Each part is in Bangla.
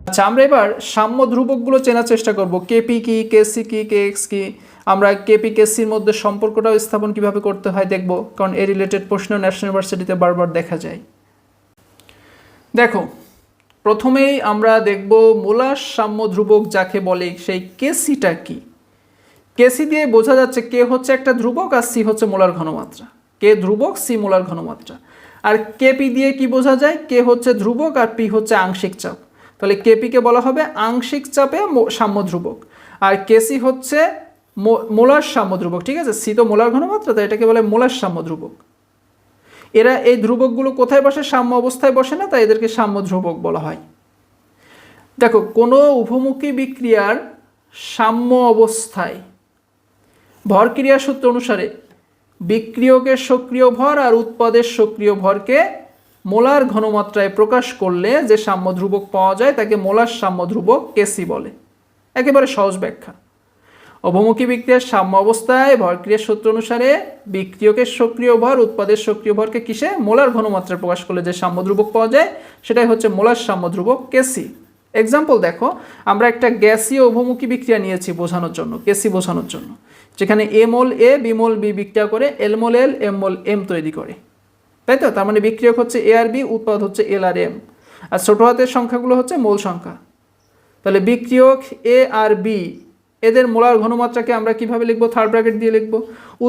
আচ্ছা, আমরা এবার সাম্য ধ্রুবকগুলো চেনার চেষ্টা করব। কেপি কি, কেসি কি, কেএক্স কি। আমরা কেপি কেসির মধ্যে সম্পর্কটাও স্থাপন কিভাবে করতে হয় দেখব, কারণ এই রিলেটেড প্রশ্ন ন্যাশনাল ইউনিভার্সিটিতে বারবার দেখা যায়। দেখো, প্রথমেই আমরা দেখব মোলার সাম্য ধ্রুবক যাকে বলে সেই কেসিটা কি। কেসি দিয়ে বোঝা যাচ্ছে কে হচ্ছে একটা ধ্রুবক আর সি হচ্ছে মোলার ঘনমাত্রা। কে ধ্রুবক, সি মোলার ঘনমাত্রা। আর কেপি দিয়ে কি বোঝা যায়, কে হচ্ছে ধ্রুবক আর পি হচ্ছে আংশিক চাপ। তাহলে কেপিকে বলা হবে আংশিক চাপে সাম্য ধ্রুবক, আর কেসি হচ্ছে মোলার সাম্য ধ্রুবক। ঠিক আছে, সি তো মোলার ঘনমাত্রা, তাই এটাকে বলে মোলার সাম্য ধ্রুবক। এরা এই ধ্রুবকগুলো কোথায় বসে, সাম্য অবস্থায় বসে না, তাই এদেরকে সাম্য ধ্রুবক বলা হয়। দেখো, কোনো উভমুখী বিক্রিয়ার সাম্য অবস্থায় ভরক্রিয়া সূত্র অনুসারে বিক্রিয়কের সক্রিয় ভর আর উৎপাদের সক্রিয় ভরকে মোলার ঘনমাত্রায় প্রকাশ করলে যে সাম্য ধ্রুবক পাওয়া যায় তাকে মোলার সাম্য ধ্রুবক কেসি বলে। একেবারে সহজ ব্যাখ্যা। অভমুখী বিক্রিয়ার সাম্য অবস্থায় ভরক্রিয়ার সূত্র অনুসারে বিক্রিয়কের সক্রিয় ভর উৎপাদের সক্রিয় ভরকে কিসে, মোলার ঘনমাত্রায় প্রকাশ করলে যে সাম্য ধ্রুবক পাওয়া যায় সেটাই হচ্ছে মোলার সাম্য ধ্রুবক কেসি। এক্সাম্পল দেখো, আমরা একটা গ্যাসীয় উভমুখী বিক্রিয়া নিয়েছি বোঝানোর জন্য, কেসি বোঝানোর জন্য, যেখানে এ মোল এ বি মোল বি বিক্রিয়া করে এল মোল এল এম মোল এম তৈরি করে, তাই তো? তার মানে বিক্রিয়ক হচ্ছে এ আর বি, উৎপাদ হচ্ছে এল আর এম, আর ছোট হাতের সংখ্যাগুলো হচ্ছে মোল সংখ্যা। তাহলে বিক্রিয়ক এ আর বি এদের মোলার ঘনমাত্রাকে আমরা কিভাবে লিখবো, থার্ড ব্র্যাকেট দিয়ে লিখবো।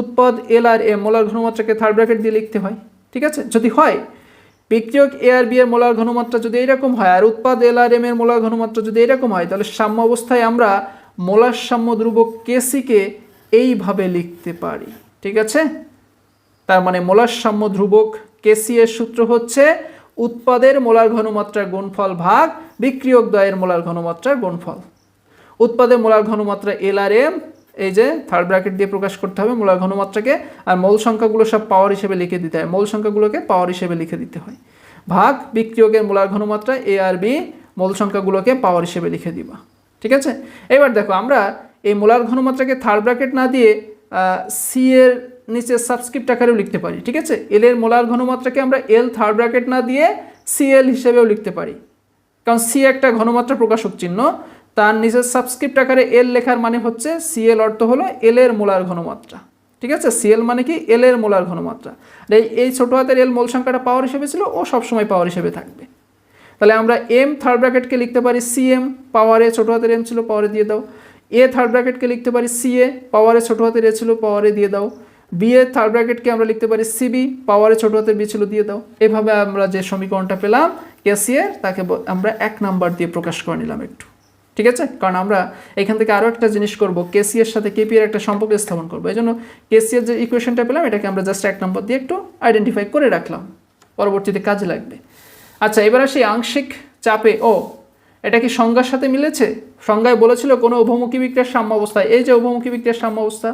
উৎপাদ এল আর এম মোলার ঘনমাত্রাকে থার্ড ব্র্যাকেট দিয়ে লিখতে হয়। ঠিক আছে, যদি হয় বিক্রিয়ক এ আর বি এর মোলার ঘনমাত্রা যদি এইরকম হয় আর উৎপাদ এল আর এম এর মোলার ঘনমাত্রা যদি এইরকম হয়, তাহলে সাম্য অবস্থায় আমরা মোলার সাম্য ধ্রুবক কেসিকে এইভাবে লিখতে পারি। ঠিক আছে, তার মানে মোলার সাম্য ধ্রুবক কেসি এর সূত্র হচ্ছে উৎপাদের মোলার ঘনমাত্রার গুণফল ভাগ বিক্রিয়ক দ্বয়ের মোলার ঘনমাত্রার গুণফল। উৎপাদের মোলার ঘনমাত্রা এল আর এম, এই যে থার্ড ব্র্যাকেট দিয়ে প্রকাশ করতে হবে মোলার ঘনমাত্রাকে, আর মৌল সংখ্যাগুলো সব পাওয়ার হিসেবে লিখে দিতে হয়, মৌল সংখ্যাগুলোকে পাওয়ার হিসেবে লিখে দিতে হয়, ভাগ বিক্রিয়কের মোলার ঘনমাত্রা এ আর বি, মৌল সংখ্যাগুলোকে পাওয়ার হিসেবে লিখে দিবা। ঠিক আছে, এবার দেখো আমরা এই মোলার ঘনমাত্রাকে থার্ড ব্র্যাকেট না দিয়ে সি এর নিচে সাবস্ক্রিপ্ট আকারেও লিখতে পারি। ঠিক আছে, এল এর মোলার ঘনমাত্রাকে আমরা এল থার্ড ব্র্যাকেট না দিয়ে সিএল হিসেবেও লিখতে পারি, কারণ সি একটা ঘনমাত্রা প্রকাশক চিহ্ন, তার নিচের সাবস্ক্রিপ্ট আকারে এল লেখার মানে হচ্ছে সিএল অর্থ হলো এল এর মোলার ঘনমাত্রা। ঠিক আছে, সিএল মানে কি, এল এর মোলার ঘনমাত্রা। এই ছোট হাতের এল মোল সংখ্যাটা পাওয়ার হিসেবে ছিল, ও সবসময় পাওয়ার হিসেবে থাকবে। তাহলে আমরা এম থার্ড ব্র্যাকেটকে লিখতে পারি সিএম, পাওয়ারে ছোট হাতের এম ছিল, পাওয়ারে দিয়ে দাও। এ থার্ড ব্র্যাকেটকে লিখতে পারি সিএ, পাওয়ারে ছোট হাতের এ ছিল, পাওয়ারে দিয়ে দাও। বি এর থার্ড ব্র্যাকেটকে আমরা লিখতে পারি সিবি, পাওয়ারে ছোট হাতের বি ছিল, দিয়ে দাও। এভাবে আমরা যে সমীকরণটা পেলাম কেসিএর, তাকে আমরা 1 নাম্বার দিয়ে প্রকাশ করে নিলাম একটু। ঠিক আছে, কারণ আমরা এখান থেকে আরও একটা জিনিস করব, কেসি এর সাথে কেপি এর একটা সম্পর্ক স্থাপন করবো। এই জন্য কেসি এর যে ইকুয়েশনটা পেলাম এটাকে আমরা জাস্ট 1 নম্বর দিয়ে একটু আইডেন্টিফাই করে রাখলাম, পরবর্তীতে কাজে লাগবে। আচ্ছা, এবার আসি আংশিক চাপে। এটা কি সংজ্ঞার সাথে মিলেছে? সংজ্ঞায় বলেছিল কোনো উভমুখী বিক্রিয়ার সাম্য অবস্থায়, এই যে উভমুখী বিক্রিয়ার সাম্য অবস্থা,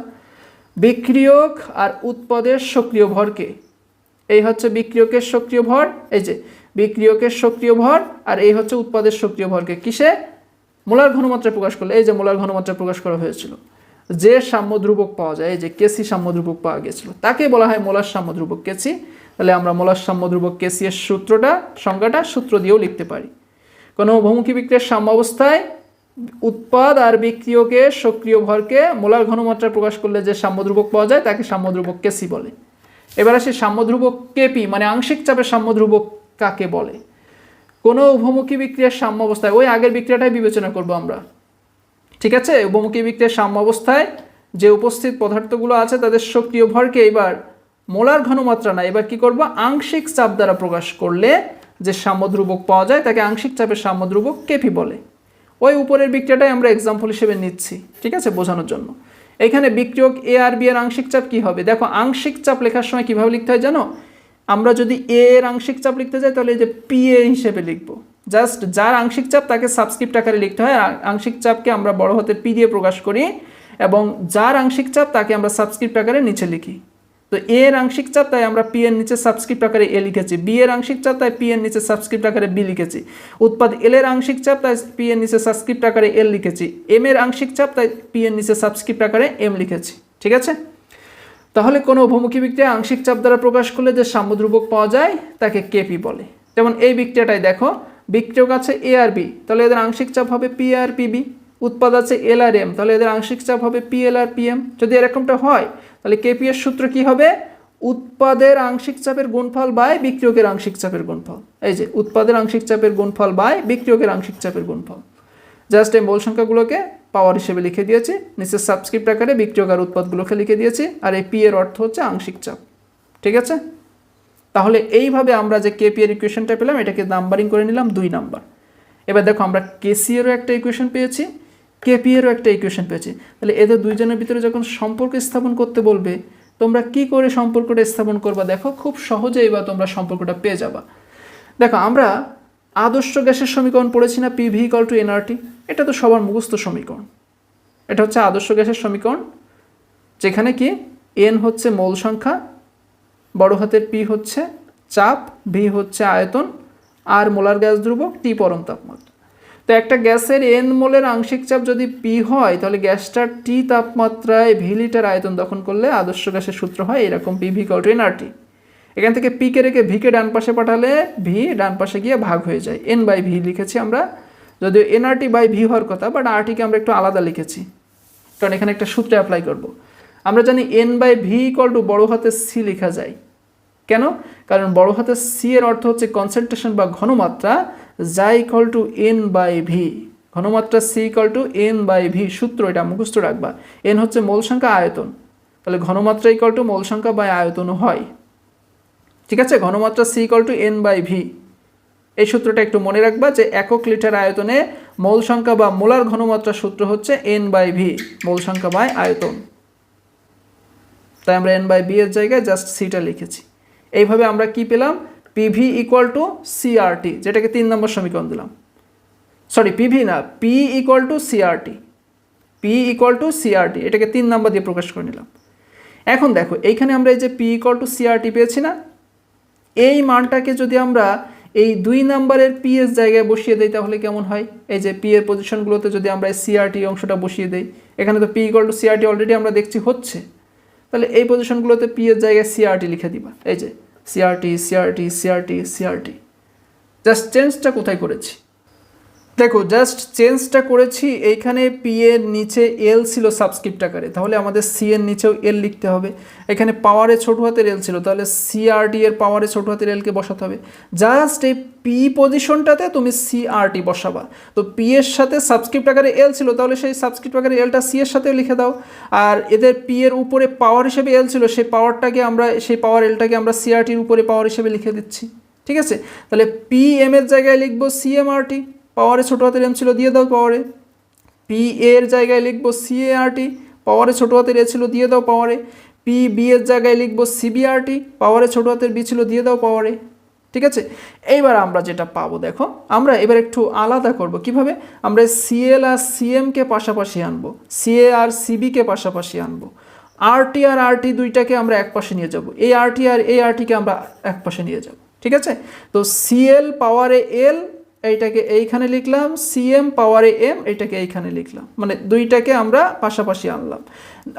বিক্রিয়ক আর উৎপাদের সক্রিয় ভরকে, এই হচ্ছে বিক্রিয়কের সক্রিয় ভর, এই যে বিক্রিয়কের সক্রিয় ভর, আর এই হচ্ছে উৎপাদের সক্রিয় ভরকে কিসে, মোলার ঘনমাত্রায় প্রকাশ করলে, এই যে মোলার ঘনমাত্রায় প্রকাশ করা হয়েছিল, যে সাম্য ধ্রুবক পাওয়া যায়, এই যে কেসি সাম্য ধ্রুবক পাওয়া গেছিল, তাকে বলা হয় মোলার সাম্য ধ্রুবক কেসি। তাহলে আমরা মোলার সাম্য ধ্রুবক কেসি এর সংজ্ঞাটা সূত্র দিয়েও লিখতে পারি। কোনো উভমুখী বিক্রিয়ার সাম্য অবস্থায় উৎপাদ আর বিক্রিয়কের সক্রিয় ভরকে মোলার ঘনমাত্রায় প্রকাশ করলে যে সাম্য ধ্রুবক পাওয়া যায় তাকে সাম্য ধ্রুবক কেসি বলে। এবার আসে সাম্য ধ্রুবক কেপি, মানে আংশিক চাপের সাম্য ধ্রুবক কাকে বলে। কোনো উভমুখী বিক্রিয়ার সাম্য অবস্থায়, ওই আগের বিক্রিয়াটাই বিবেচনা করব আমরা। ঠিক আছে, উভমুখী বিক্রিয়ার সাম্য অবস্থায় যে উপস্থিত পদার্থগুলো আছে তাদের সক্রিয় ভরকে এবার মোলার ঘনমাত্রা না, এবার কি করব, আংশিক চাপ দ্বারা প্রকাশ করলে যে সাম্য ধ্রুবক পাওয়া যায় তাকে আংশিক চাপের সাম্য ধ্রুবক কেপি বলে। ওই উপরের বিক্রিয়াটাই আমরা এক্সাম্পল হিসেবে নিচ্ছি, ঠিক আছে, বোঝানোর জন্য। এখানে বিক্রিয়ক এ আর বি এর আংশিক চাপ কি হবে, দেখো আংশিক চাপ লেখার সময় কিভাবে লিখতে হয় জানো, আমরা যদি এ এর আংশিক চাপ লিখতে যাই তাহলে এই যে পি এ হিসেবে লিখবো, জাস্ট যার আংশিক চাপ তাকে সাবস্ক্রিপ্ট আকারে লিখতে হয়, আংশিক চাপকে আমরা বড় হাতের পি দিয়ে প্রকাশ করি, এবং যার আংশিক চাপ তাকে আমরা সাবস্ক্রিপ্ট আকারে নিচে লিখি। তো এ এর আংশিক চাপ তাই আমরা পি এর নিচে সাবস্ক্রিপ্ট আকারে এ লিখেছি, বি এর আংশিক চাপ তাই পি এর নিচে সাবস্ক্রিপ্ট আকারে বি লিখেছি, উৎপাদ এল এর আংশিক চাপ তাই পি এর নিচে সাবস্ক্রিপ্ট আকারে এল লিখেছি, এম এর আংশিক চাপ তাই পি এর নিচে সাবস্ক্রিপ্ট আকারে এম লিখেছি। ঠিক আছে, তাহলে কোনো উভমুখী বিক্রিয়া আংশিক চাপ দ্বারা প্রকাশ করলে যে সাম্য ধ্রুবক পাওয়া যায় তাকে কেপি বলে। যেমন এই বিক্রিয়াটাই দেখো, বিক্রিয়ক আছে এ আর বি, তাহলে এদের আংশিক চাপ হবে পি আর পিবি। উৎপাদ আছে এল আর এম, তাহলে এদের আংশিক চাপ হবে পি এল আর পিএম। যদি এরকমটা হয় তাহলে কেপি এর সূত্র কি হবে? উৎপাদের আংশিক চাপের গুণফল বাই বিক্রিয়কের আংশিক চাপের গুণফল। এই যে উৎপাদের আংশিক চাপের গুণফল বাই বিক্রিয়কের আংশিক চাপের গুণফল। জাস্ট এই মোল সংখ্যাগুলোকে পাওয়ার হিসেবে লিখে দিয়েছি, নিচে সাবস্ক্রিপ্ট আকারে বিক্রিয়ক আর উৎপাদগুলোকে লিখে দিয়েছি, আর এই পি এর অর্থ হচ্ছে আংশিক চাপ। ঠিক আছে, তাহলে এইভাবে আমরা যে কেপি এর ইকুয়েশনটা পেলাম এটাকে নাম্বারিং করে নিলাম 2 নাম্বার। এবার দেখো আমরা কেসি এরও একটা ইকুয়েশন পেয়েছি, কেপি এরও একটা ইকুয়েশন পেয়েছি। তাহলে এদের দুইজনের ভিতরে যখন সম্পর্ক স্থাপন করতে বলবে তোমরা কি করে সম্পর্কটা স্থাপন করবা? দেখো খুব সহজেই বা তোমরা সম্পর্কটা পেয়ে যাবা। দেখো আমরা আদর্শ গ্যাসের সমীকরণ পড়েছি না, পিভি ইকুয়াল টু এনআরটি। এটা তো সবার মুখস্থ সমীকরণ। এটা হচ্ছে আদর্শ গ্যাসের সমীকরণ, যেখানে কি এন হচ্ছে মোল সংখ্যা, বড় হাতের পি হচ্ছে চাপ, ভি হচ্ছে আয়তন, আর মোলার গ্যাস ধ্রুবক, টি পরম তাপমাত্রা। তো একটা গ্যাসের এন মোলের আংশিক চাপ যদি পি হয় তাহলে গ্যাসটার টি তাপমাত্রায় ভি লিটার আয়তন দখল করলে আদর্শ গ্যাসের সূত্র হয় এরকম, পিভি ইকুয়াল টু এনআরটি। এখান থেকে পিকে রেখে ভিকে ডান পাশে পাঠালে ভি ডান পাশে গিয়ে ভাগ হয়ে যায়, এন বাই ভি লিখেছি আমরা, যদিও এনআরটি বাই ভি হওয়ার কথা, বাট আরটিকে আমরা একটু আলাদা লিখেছি কারণ এখানে একটা সূত্র অ্যাপ্লাই করব। আমরা জানি N by V equal to বড় হাতের সি লেখা যায়। কেন? কারণ বড় হাতের সি এর অর্থ হচ্ছে কনসেন্ট্রেশন বা ঘনমাত্রা, যা equal to N by V. ঘনমাত্রা C equal to N by V, সূত্র এটা মুখস্থ রাখবা। এন হচ্ছে মোল সংখ্যা, আয়তন, তাহলে ঘনমাত্রা ইকুয়াল টু মোল সংখ্যা বাই আয়তনও হয়। ঠিক আছে, ঘনমাত্রা C equal to N by V, এই সূত্রটা একটু মনে রাখবা যে একক লিটার আয়তনে মোল সংখ্যা বা মোলার ঘনমাত্রার সূত্র হচ্ছে এন বাই ভি, মোল সংখ্যা বাই আয়তন। তাই আমরা এন বাই ভি এর জায়গায় জাস্ট সিটা লিখেছি। এইভাবে আমরা কি পেলাম? পিভি ইকুয়াল টু সিআরটি, যেটাকে 3 নম্বর সমীকরণ দিলাম। সরি, পিভি না, P equal to CRT, P equal to CRT, এটাকে 3 নম্বর দিয়ে প্রকাশ করে নিলাম। এখন দেখো এইখানে আমরা এই যে পি ইকুয়াল টু সিআরটি পেয়েছি না, এই মানটাকে যদি আমরা এই 2 নম্বরের পি এর জায়গায় বসিয়ে দেই তাহলে কেমন হয়? এই যে পি এর পজিশনগুলোতে যদি আমরা এই সিআরটি অংশটা বসিয়ে দেই, এখানে তো P equal to CRT already আমরা দেখছি হচ্ছে, তাহলে এই পজিশনগুলোতে পি এর জায়গায় সিআরটি লিখে দিবা। এই যে CRT CRT CRT CRT, just চেঞ্জটা কোথায় করেছি দেখো, জাস্ট চেঞ্জটা করেছি এইখানে পি এর নিচে এল ছিল সাবস্ক্রিপ্ট আকারে, তাহলে আমাদের সি এর নিচেও এল লিখতে হবে। এখানে পাওয়ারে ছোট হাতের এল ছিল, তাহলে সিআরটি এর পাওয়ারে ছোট হাতের এলকে বসাতে হবে। জাস্ট এই পি পজিশনটাতে তুমি সিআরটি বসাবা। তো পি এর সাথে সাবস্ক্রিপ্ট আকারে এল ছিল, তাহলে সেই সাবস্ক্রিপ্ট আকারে এলটা সি এর সাথেও লিখে দাও। আর এদের পি এর উপরে পাওয়ার হিসেবে এল ছিল, সেই পাওয়ারটাকে আমরা, সেই পাওয়ার এলটাকে আমরা সিআরটির উপরে পাওয়ার হিসেবে লিখে দিচ্ছি। ঠিক আছে, তাহলে পি এম এর জায়গায় লিখবো সিএমআরটি, পাওয়ারে ছোটো হাতের এম ছিল দিয়ে দাও পাওয়ারে। পি এর জায়গায় লিখবো সিএআরটি, পাওয়ারে ছোটো হাতের এ ছিল দিয়ে দাও পাওয়ারে। পি বি এর জায়গায় লিখবো সিবিআরটি, পাওয়ারে ছোটো হাতের বি ছিল দিয়ে দাও পাওয়ারে। ঠিক আছে, এইবার আমরা যেটা পাবো দেখো, আমরা এবার একটু আলাদা করব। কিভাবে? আমরা সিএল আর সিএমকে পাশাপাশি আনবো, সিএ আর সিবিকে পাশাপাশি আনবো, আরটি আর আরটি দুইটাকে আমরা এক পাশে নিয়ে যাব, এই আরটি আর এই আরটিকে আমরা এক পাশে নিয়ে যাব। ঠিক আছে, তো সিএল পাওয়ারে এল এইটাকে এইখানে লিখলাম, সিএম পাওয়ারে এম এইটাকে এইখানে লিখলাম, মানে দুইটাকে আমরা পাশাপাশি আনলাম।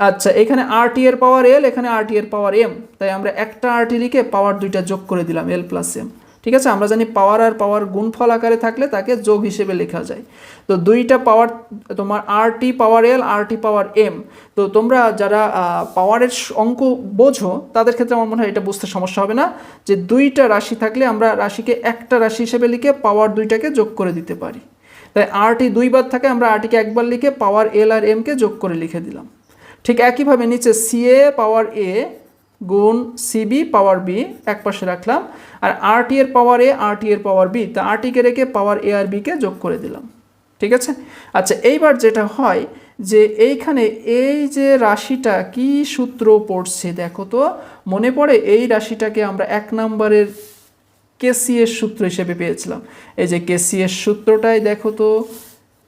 আচ্ছা, এখানে আরটি এর পাওয়ার এল, এখানে আরটি এর পাওয়ার এম, তাই আমরা একটা আরটি লিখে পাওয়ার দুইটা যোগ করে দিলাম, এল প্লাস এম। ঠিক আছে, আমরা জানি পাওয়ার আর পাওয়ার গুণফল আকারে থাকলে তাকে যোগ হিসেবে লেখা যায়। তো দুইটা পাওয়ার তোমার আরটি পাওয়ার এল, আরটি পাওয়ার এম। তো তোমরা যারা পাওয়ারের অঙ্ক বোঝো তাদের ক্ষেত্রে আমার মনে হয় এটা বুঝতে সমস্যা হবে না, যে দুইটা রাশি থাকলে আমরা রাশিকে একটা রাশি হিসেবে লিখে পাওয়ার দুইটাকে যোগ করে দিতে পারি। তাই আরটি দুইবার থাকে, আমরা আরটিকে একবার লিখে পাওয়ার এল আর এমকে যোগ করে লিখে দিলাম। ঠিক একইভাবে নিচে সিএ পাওয়ার এ গুণ সিবি পাওয়ার বি এক পাশে রাখলাম, আর আরটি এর পাওয়ার এ, আরটি এর পাওয়ার বি, তা আরটিকে রেখে পাওয়ার এ আর বিকে যোগ করে দিলাম। ঠিক আছে, আচ্ছা এইবার যেটা হয় যে এইখানে এই যে রাশিটা কি সূত্র পড়ছে দেখো তো, মনে পড়ে এই রাশিটাকে আমরা 1 নম্বরের কেসি এর সূত্র হিসেবে পেয়েছিলাম। এই যে কেসি এর সূত্রটাই দেখো তো,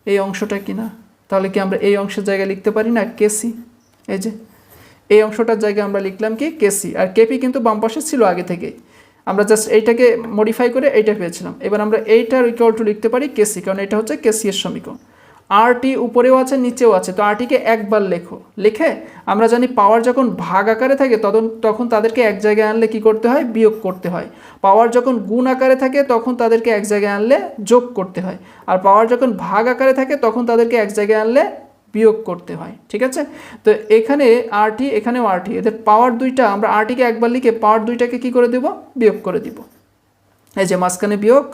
এই অংশটা কিনা, তাহলে কি আমরা এই অংশের জায়গায় লিখতে পারি না কেসি? এই যে এই অংশটার জায়গায় আমরা লিখলাম কি কেসি, আর কেপি কিন্তু বাম পাশে ছিল আগে থেকেই, আমরা জাস্ট এইটাকে মডিফাই করে এইটা পেয়েছিলাম। এবার আমরা এইটার ইকুয়াল টু লিখতে পারি কেসি, কারণ এটা হচ্ছে কেসি এর সমীকরণ। আরটি উপরেও আছে নিচেও আছে, তো আরটিকে একবার লেখো, লিখে আমরা জানি পাওয়ার যখন ভাগ আকারে থাকে তখন তাদেরকে এক জায়গায় আনলে কি করতে হয়, বিয়োগ করতে হয়। পাওয়ার যখন গুণ আকারে থাকে তখন তাদেরকে এক জায়গায় আনলে যোগ করতে হয়। আর পাওয়ার যখন ভাগ আকারে থাকে তখন তাদেরকে এক জায়গায় আনলে বিয়োগ করতে হয়। ঠিক আছে, তো এখানে আরটি এখানেও আরটি, এদের পাওয়ার দুইটা, আমরা আরটিকে একবার লিখে পাওয়ার দুইটাকে কি করে দেব, বিয়োগ করে দিব। এই যে মাঝখানে বিয়োগ,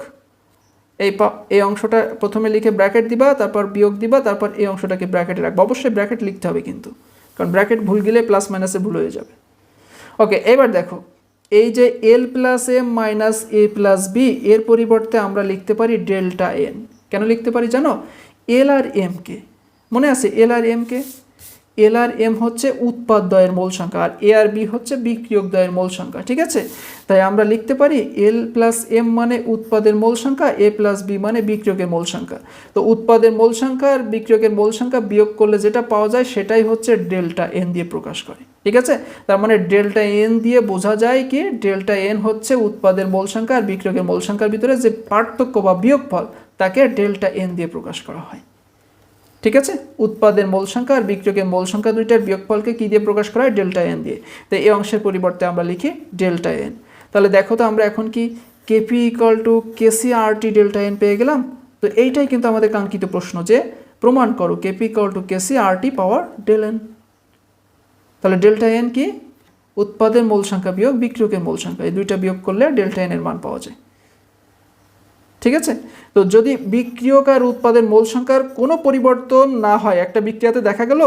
এই অংশটা প্রথমে লিখে ব্র্যাকেট দিবা, তারপর বিয়োগ দিবা, তারপর এই অংশটাকে ব্র্যাকেটে রাখবা। অবশ্যই ব্র্যাকেট লিখতে হবে কিন্তু, কারণ ব্র্যাকেট ভুল গেলে প্লাস মাইনাসে ভুল হয়ে যাবে। ওকে, এবার দেখো এই যে এল প্লাস এম মাইনাস এ প্লাস বি, এর পরিবর্তে আমরা লিখতে পারি ডেল্টা এন। কেন লিখতে পারি জানো, এল আর এমকে, মনে আছে এল আর এমকে, এল আর এম হচ্ছে উৎপাদ দ্বয়ের মোল সংখ্যা, আর এ আর বি হচ্ছে বিক্রিয়ক দ্বয়ের মোল সংখ্যা। ঠিক আছে, তাই আমরা লিখতে পারি এল প্লাস এম মানে উৎপাদের মোল সংখ্যা, এ প্লাস বি মানে বিক্রিয়কের মোল সংখ্যা। তো উৎপাদের মোল সংখ্যা আর বিক্রিয়কের মোল সংখ্যা বিয়োগ করলে যেটা পাওয়া যায় সেটাই হচ্ছে ডেল্টা এন দিয়ে প্রকাশ করে। ঠিক আছে, তার মানে ডেল্টা এন দিয়ে বোঝা যায় কি, ডেল্টা এন হচ্ছে উৎপাদের মোল সংখ্যা আর বিক্রিয়কের মোল সংখ্যার ভিতরে যে পার্থক্য বা বিয়োগফল, তাকে ডেল্টা এন দিয়ে প্রকাশ করা হয়। ঠিক আছে, উৎপাদের মোল সংখ্যা আর বিক্রিয়কের মোল সংখ্যা দুইটার বিয়োগফলকে কি দিয়ে প্রকাশ করা হয়, ডেল্টা এন দিয়ে। তো এই অংশের পরিবর্তে আমরা লিখি ডেল্টা এন। তাহলে দেখো তো আমরা এখন কি KP equal to KC R T delta N পেয়ে গেলাম। তো এইটাই কিন্তু আমাদের কাঙ্ক্ষিত প্রশ্ন, যে প্রমাণ করো KP equal to KC R T power del N. তাহলে ডেল্টা এন কি, উৎপাদের মোল সংখ্যা বিয়োগ বিক্রিয়কের মোল সংখ্যা, এই দুইটা বিয়োগ করলে ডেল্টা এন এর মান পাওয়া যায়। ঠিক আছে, তো যদি বিক্রিয়ক আর উৎপাদের মোল সংখ্যার কোনো পরিবর্তন না হয়, একটা বিক্রিয়াতে দেখা গেল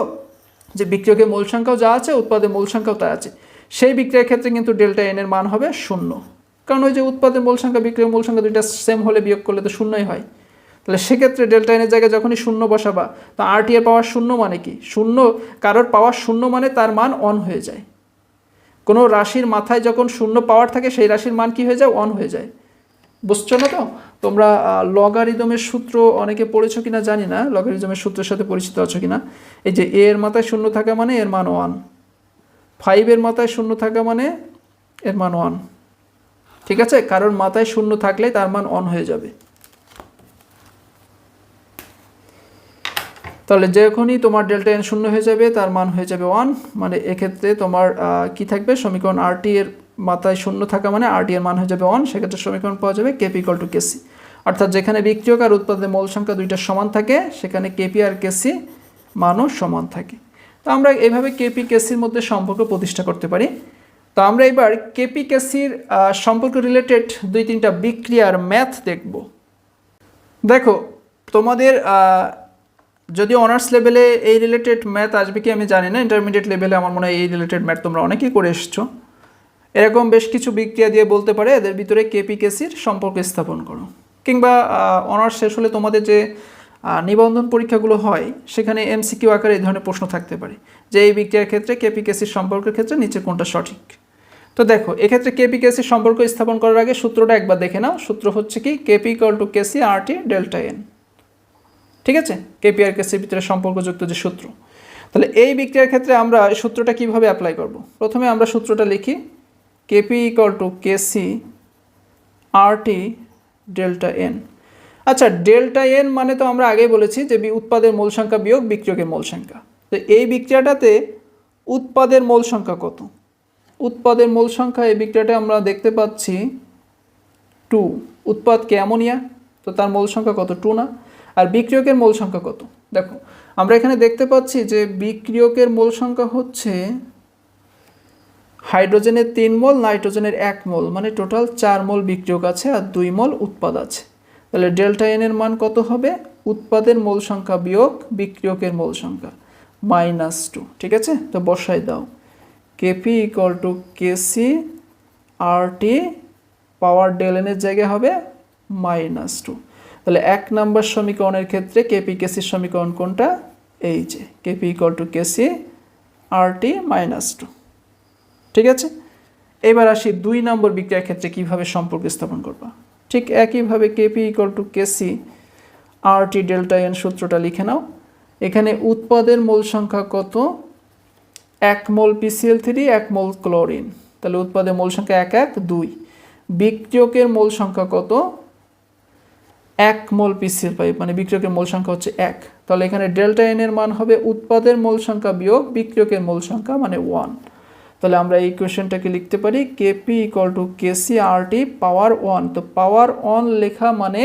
যে বিক্রিয়কের মোল সংখ্যাও যা আছে উৎপাদের মোল সংখ্যাও তা আছে, সেই বিক্রিয়ার ক্ষেত্রে কিন্তু ডেল্টা এন এর মান হবে 0, কারণ ওই যে উৎপাদের মোল সংখ্যা বিক্রিয়কের মোল সংখ্যা দুইটা সেম হলে বিয়োগ করলে তো 0ই হয়। তাহলে সেক্ষেত্রে ডেল্টা এনের জায়গায় যখনই 0 বসাবা, তো আর টি এর পাওয়ার 0 মানে কি, 0 কারোর পাওয়ার 0 মানে তার মান অন হয়ে যায়। কোনো রাশির মাথায় যখন 0 পাওয়ার থাকে সেই রাশির মান কি হয়ে যায়, অন হয়ে যায়। বুঝছো না? তো তোমরা লগারিদমের সূত্র অনেকে পড়েছো কিনা জানি না, লগারিদমের সূত্রের সাথে পরিচিত আছো কিনা। এই যে এ এর মাথায় 0 থাকা মানে এর মান 1, 5 এর মাথায় 0 থাকা মানে এর মান 1। ঠিক আছে, কারোর মাথায় 0 থাকলে তার মান অন হয়ে যাবে। তাহলে যখনই তোমার ডেল্টা এন 0 হয়ে যাবে তার মান হয়ে যাবে 1, মানে এক্ষেত্রে তোমার কি থাকবে, সমীকরণ আর টি এর মাথায় 0 থাকা মানে আর টি এর মান হয়ে যাবে 1, সেক্ষেত্রে সমীকরণ পাওয়া যাবে কেপি ইকুয়াল টু কেসি। অর্থাৎ যেখানে বিক্রিয়ক আর উৎপাদের মোল সংখ্যা দুইটা সমান থাকে সেখানে কেপি আর কেসি মানও সমান থাকে। তো আমরা এইভাবে কেপি কেসির মধ্যে সম্পর্ক প্রতিষ্ঠা করতে পারি। তো আমরা এবার কেপি কেসির সম্পর্ক রিলেটেড 2-3টা বিক্রিয়ার ম্যাথ দেখব। দেখো তোমাদের যদি অনার্স লেভেলে এই রিলেটেড ম্যাথ আসবে কি আমি জানি না, ইন্টারমিডিয়েট লেভেলে আমার মনে হয় এই রিলেটেড ম্যাথ তোমরা অনেকেই করে এসছো। এরকম বেশ কিছু বিক্রিয়া দিয়ে বলতে পারে এদের ভিতরে কেপি কেসির সম্পর্ক স্থাপন করো, কিংবা অনার্স শেষ হলে তোমাদের যে নিবন্ধন পরীক্ষাগুলো হয় সেখানে এমসিকিউ আকারে এই ধরনের প্রশ্ন থাকতে পারে যে এই বিক্রিয়ার ক্ষেত্রে কেপি কেসির সম্পর্কের ক্ষেত্রে নিচে কোনটা সঠিক। তো দেখো এক্ষেত্রে কেপি কেসির সম্পর্ক স্থাপন করার আগে সূত্রটা একবার দেখে নাও। সূত্র হচ্ছে কি, KP equal to KC R T delta N. ঠিক আছে, কেপি আর কেসির ভিতরে সম্পর্কযুক্ত যে সূত্র। তাহলে এই বিক্রিয়ার ক্ষেত্রে আমরা সূত্রটা কিভাবে অ্যাপ্লাই করব, প্রথমে আমরা সূত্রটা লিখি, KP equal to KC R T delta N. আচ্ছা, ডেল্টা এন মানে তো আমরা আগেই বলেছি যে উৎপাদের মোল সংখ্যা বিয়োগ বিক্রিয়কের মোল সংখ্যা। তো এই বিক্রিয়াটাতে উৎপাদের মোল সংখ্যা কত, উৎপাদের মোল সংখ্যা এই বিক্রিয়াটা আমরা দেখতে পাচ্ছি 2, উৎপাদ কে অ্যামোনিয়া, তো তার মোল সংখ্যা কত, 2 না? আর বিক্রিয়কের মোল সংখ্যা কত, দেখো আমরা এখানে দেখতে পাচ্ছি যে বিক্রিয়কের মোল সংখ্যা হচ্ছে হাইড্রোজেনের 3 মোল, নাইট্রোজেনের 1 মোল, মানে টোটাল 4 মোল বিক্রিয়ক আছে আর 2 মোল উৎপাদ আছে। তাহলে ডেল্টা এন এর মান কত হবে, উৎপাদের মোল সংখ্যা বিয়োগ বিক্রিয়কের মোল সংখ্যা -2। ঠিক আছে, তো বসাই দাও, KP equal to KC R T power del N এর জায়গায় হবে -2। তাহলে 1 নম্বর সমীকরণের ক্ষেত্রে কেপি কেসির সমীকরণ কোনটা, এই যে KP equal to KC R টি -2। ঠিক আছে, এবার আসি 2 নম্বর বিক্রিয়ার ক্ষেত্রে কিভাবে সম্পর্ক স্থাপন করবা। ঠিক একইভাবে KP equal to KC R T delta N সূত্রটা লিখে নাও। এখানে উৎপাদের মোল সংখ্যা কত, 1 মোল পিসিএল3 1 মোল ক্লোরিন, তাহলে উৎপাদের মোল সংখ্যা 1 1 2। বিক্রিয়কের মোল সংখ্যা কত, 1 মোল পিসিএল5, মানে বিক্রিয়কের মোল সংখ্যা হচ্ছে 1, তাহলে এখানে ডেল্টা এন এর মান হবে উৎপাদের মোল সংখ্যা বিয়োগ বিক্রিয়কের মোল সংখ্যা মানে 1। তাহলে আমরা এই ইকুয়েশনটাকে লিখতে পারি KP equal to KC R T পাওয়ার 1। তো পাওয়ার 1 লেখা মানে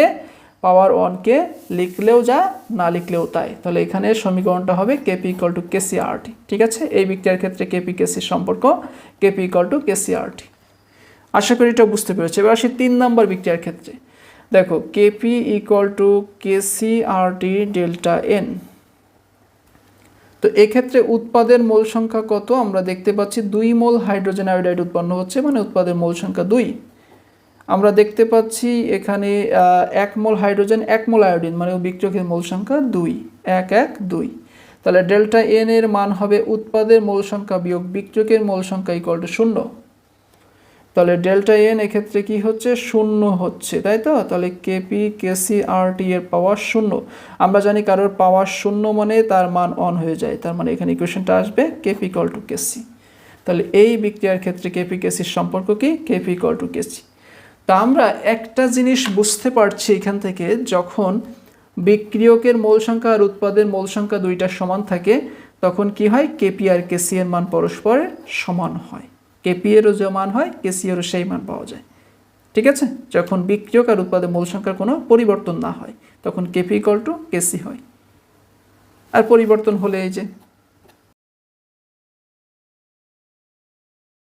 পাওয়ার 1কে লিখলেও যা না লিখলেও তাই। তাহলে এখানে সমীকরণটা হবে KP equal to KC R টি। ঠিক আছে, এই বিক্রিয়ার ক্ষেত্রে কেপি কেসির সম্পর্ক KP equal to KC R টি। আশা করি এটা বুঝতে পেরেছি। এবার আসি 3 নম্বর বিক্রিয়ার ক্ষেত্রে। দেখো KP equal to KC R T delta N. তো এক্ষেত্রে উৎপাদের মোল সংখ্যা কত? আমরা দেখতে পাচ্ছি 2 মোল হাইড্রোজেন আয়োডাইড উৎপন্ন হচ্ছে, মানে উৎপাদের মোল সংখ্যা 2। আমরা দেখতে পাচ্ছি এখানে 1 মোল হাইড্রোজেন 1 মোল আয়োডিন, মানে বিক্রিয়কের মোল সংখ্যা 2, 1 1 2। তাহলে ডেল্টা এন এর মান হবে উৎপাদের মোল সংখ্যা বিয়োগ বিক্রিয়কের মোল সংখ্যা ইকুয়াল টু 0। তাহলে ডেল্টা এন এক্ষেত্রে কি হচ্ছে? 0 হচ্ছে, তাই তো? তাহলে কেপি কেসি আর টি এর পাওয়ার 0। আমরা জানি কারোর পাওয়ার 0 মানে তার মান অন হয়ে যায়, তার মানে এখানে ইকুয়েশনটা আসবে কেপি ইকুয়াল টু কেসি। তাহলে এই বিক্রিয়ার ক্ষেত্রে কেপি কেসির সম্পর্ক কি? KP equal to KC. তা আমরা একটা জিনিস বুঝতে পারছি এখান থেকে, যখন বিক্রিয়কের মোল সংখ্যা আর উৎপাদের মোল সংখ্যা দুইটা সমান থাকে তখন কি হয়? কেপি আর কেসি এর মান পরস্পরের সমান হয়। কেপি এরও যে মান হয় কেসি এরও সেই মান পাওয়া যায়। ঠিক আছে, যখন বিক্রিয়ক আর উৎপাদের মোল সংখ্যার কোনো পরিবর্তন না হয় তখন কেপি ইকুয়াল টু কেসি হয়। আর পরিবর্তন হলে এই যে